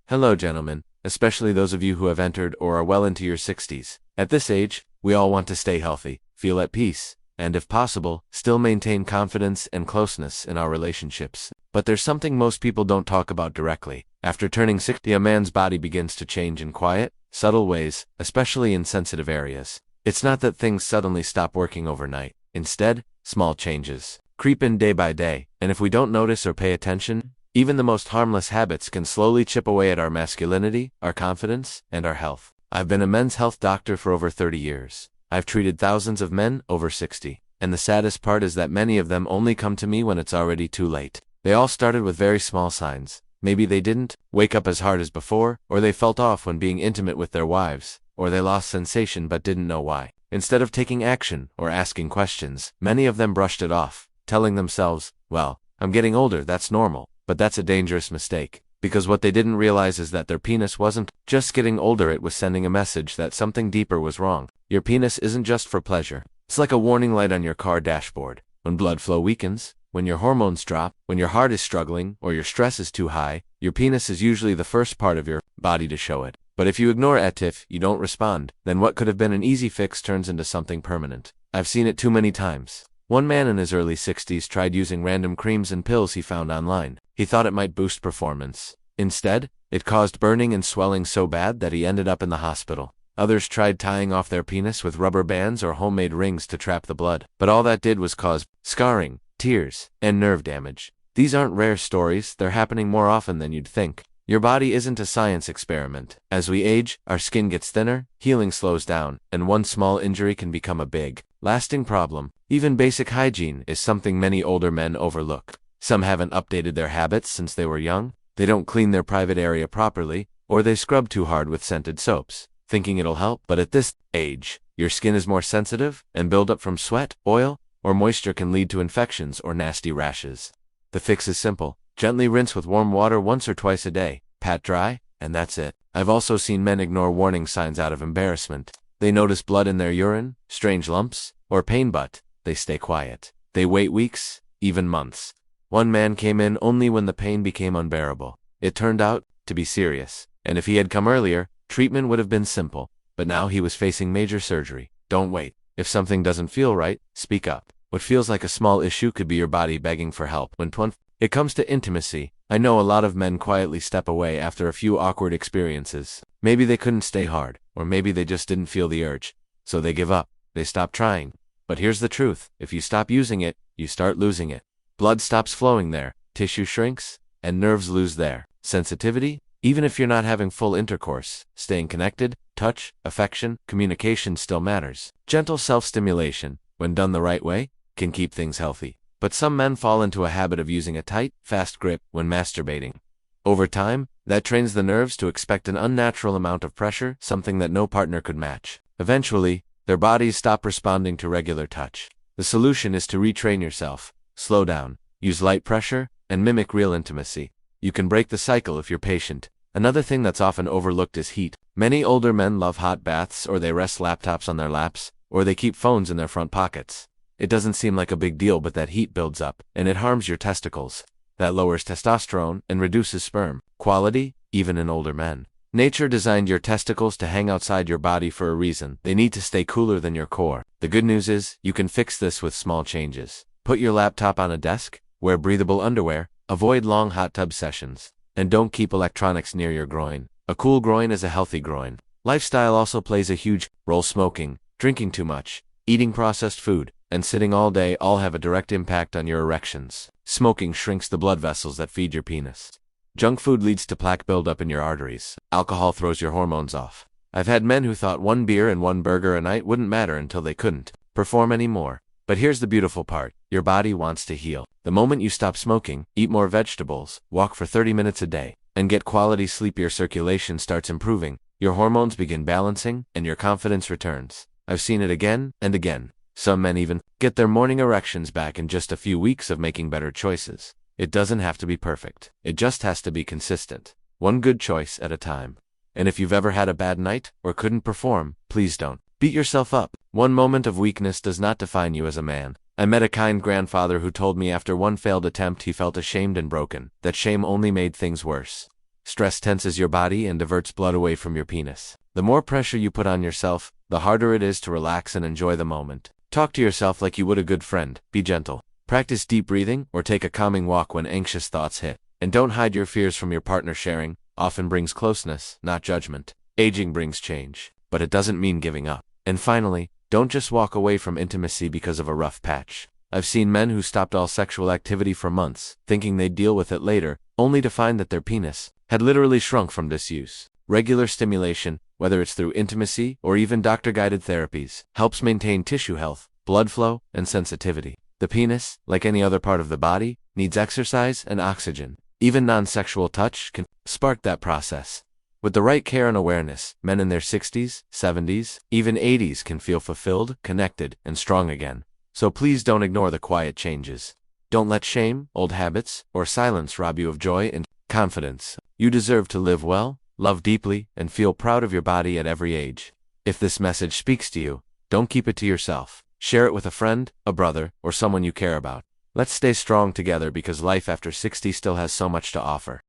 Hello, gentlemen, especially those of you who have entered or are well into your 60s. At this age, we all want to stay healthy, feel at peace, and if possible, still maintain confidence and closeness in our relationships. But there's something most people don't talk about directly. After turning 60, a man's body begins to change in quiet, subtle ways, especially in sensitive areas. It's not that things suddenly stop working overnight. Instead, small changes creep in day by day, and if we don't notice or pay attention, even the most harmless habits can slowly chip away at our masculinity, our confidence, and our health. I've been a men's health doctor for over 30 years. I've treated thousands of men over 60, and the saddest part is that many of them only come to me when it's already too late. They all started with very small signs. Maybe they didn't wake up as hard as before, or they felt off when being intimate with their wives, or they lost sensation but didn't know why. Instead of taking action or asking questions, many of them brushed it off, telling themselves, well, I'm getting older, that's normal. But that's a dangerous mistake, because what they didn't realize is that their penis wasn't just getting older, it was sending a message that something deeper was wrong. Your penis isn't just for pleasure. It's like a warning light on your car dashboard. When blood flow weakens, when your hormones drop, when your heart is struggling, or your stress is too high, your penis is usually the first part of your body to show it. But if you ignore it, if you don't respond, then what could have been an easy fix turns into something permanent. I've seen it too many times. One man in his early 60s tried using random creams and pills he found online. He thought it might boost performance. Instead, it caused burning and swelling so bad that he ended up in the hospital. Others tried tying off their penis with rubber bands or homemade rings to trap the blood. But all that did was cause scarring, tears, and nerve damage. These aren't rare stories, they're happening more often than you'd think. Your body isn't a science experiment. As we age, our skin gets thinner, healing slows down, and one small injury can become a big, lasting problem. Even basic hygiene is something many older men overlook. Some haven't updated their habits since they were young, they don't clean their private area properly, or they scrub too hard with scented soaps, thinking it'll help. But at this age, your skin is more sensitive, and buildup from sweat, oil, or moisture can lead to infections or nasty rashes. The fix is simple. Gently rinse with warm water once or twice a day, pat dry, and that's it. I've also seen men ignore warning signs out of embarrassment. They notice blood in their urine, strange lumps, or pain, but they stay quiet. They wait weeks, even months. One man came in only when the pain became unbearable. It turned out to be serious, and if he had come earlier, treatment would have been simple. But now he was facing major surgery. Don't wait. If something doesn't feel right, speak up. What feels like a small issue could be your body begging for help. When it comes to intimacy, I know a lot of men quietly step away after a few awkward experiences. Maybe they couldn't stay hard, or maybe they just didn't feel the urge. So they give up. They stop trying. But here's the truth. If you stop using it, you start losing it. Blood stops flowing there, tissue shrinks, and nerves lose their sensitivity. Even if you're not having full intercourse, staying connected, touch, affection, communication still matters. Gentle self-stimulation, when done the right way, can keep things healthy. But some men fall into a habit of using a tight, fast grip when masturbating. Over time, that trains the nerves to expect an unnatural amount of pressure, something that no partner could match. Eventually, their bodies stop responding to regular touch. The solution is to retrain yourself. Slow down, use light pressure, and mimic real intimacy. You can break the cycle if you're patient. Another thing that's often overlooked is heat. Many older men love hot baths, or they rest laptops on their laps, or they keep phones in their front pockets. It doesn't seem like a big deal, but that heat builds up, and it harms your testicles. That lowers testosterone and reduces sperm quality, even in older men. Nature designed your testicles to hang outside your body for a reason. They need to stay cooler than your core. The good news is, you can fix this with small changes. Put your laptop on a desk, wear breathable underwear, avoid long hot tub sessions, and don't keep electronics near your groin. A cool groin is a healthy groin. Lifestyle also plays a huge role. Smoking, drinking too much, eating processed food, and sitting all day all have a direct impact on your erections. Smoking shrinks the blood vessels that feed your penis. Junk food leads to plaque buildup in your arteries. Alcohol throws your hormones off. I've had men who thought one beer and one burger a night wouldn't matter until they couldn't perform anymore. But here's the beautiful part. Your body wants to heal. The moment you stop smoking, eat more vegetables, walk for 30 minutes a day, and get quality sleep, your circulation starts improving, your hormones begin balancing, and your confidence returns. I've seen it again and again. Some men even get their morning erections back in just a few weeks of making better choices. It doesn't have to be perfect. It just has to be consistent. One good choice at a time. And if you've ever had a bad night or couldn't perform, please don't beat yourself up. One moment of weakness does not define you as a man. I met a kind grandfather who told me after one failed attempt he felt ashamed and broken. That shame only made things worse. Stress tenses your body and diverts blood away from your penis. The more pressure you put on yourself, the harder it is to relax and enjoy the moment. Talk to yourself like you would a good friend. Be gentle. Practice deep breathing or take a calming walk when anxious thoughts hit. And don't hide your fears from your partner. Sharing often brings closeness, not judgment. Aging brings change, but it doesn't mean giving up. And finally, don't just walk away from intimacy because of a rough patch. I've seen men who stopped all sexual activity for months, thinking they'd deal with it later, only to find that their penis had literally shrunk from disuse. Regular stimulation, whether it's through intimacy or even doctor-guided therapies, helps maintain tissue health, blood flow, and sensitivity. The penis, like any other part of the body, needs exercise and oxygen. Even non-sexual touch can spark that process. With the right care and awareness, men in their 60s, 70s, even 80s can feel fulfilled, connected, and strong again. So please don't ignore the quiet changes. Don't let shame, old habits, or silence rob you of joy and confidence. You deserve to live well, love deeply, and feel proud of your body at every age. If this message speaks to you, don't keep it to yourself. Share it with a friend, a brother, or someone you care about. Let's stay strong together because life after 60 still has so much to offer.